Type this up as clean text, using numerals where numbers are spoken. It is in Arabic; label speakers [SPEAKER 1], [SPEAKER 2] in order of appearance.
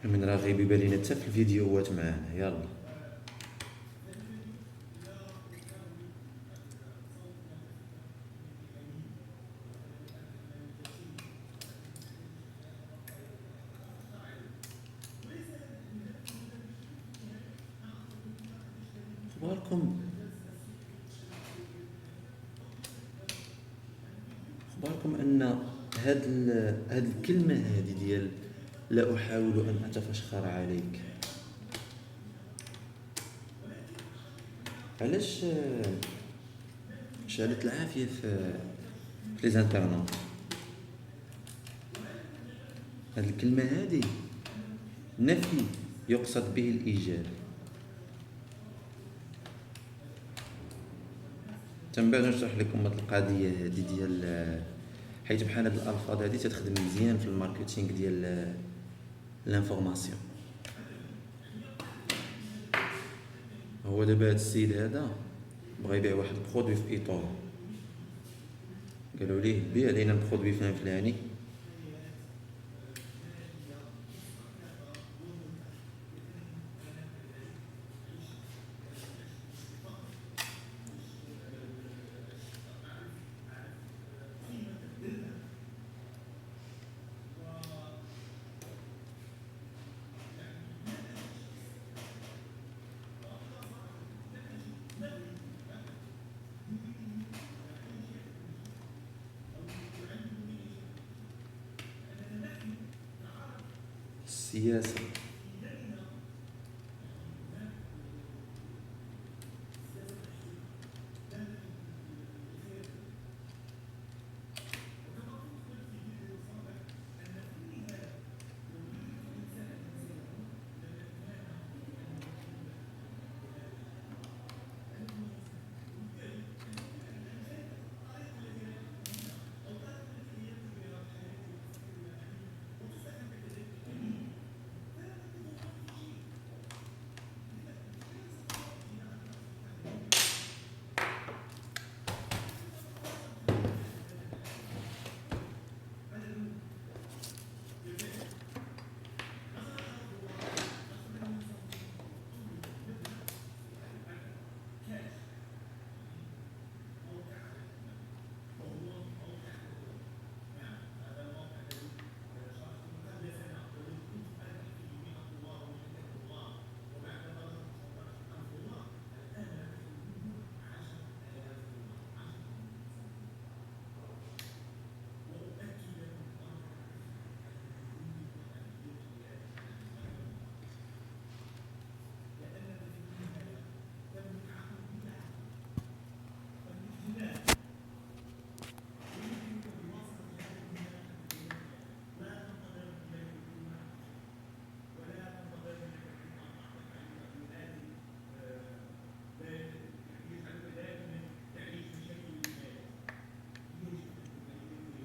[SPEAKER 1] من راه غيب يبان حتى في الفيديوهات معانا. يلا اخباركم ان هاد الكلمه هذه ديال لا احاول ان اتفشخر عليك، علاش شالت العافيه في لي زانترنت؟ هاد الكلمه هذه نفي يقصد به الايجاب. تنبغي نشرح لكم هاد القضيه هذه ديال حيت بحال هاد الالفاظ هذه تتخدم مزيان في الماركتينغ ديال لانفورماسيون. هو دابا هاد السيد هذا بغى يبيع واحد البرودوي في ايطاليا، قالوا ليه بيع لينا البرودوي فلان فلاني، السياسه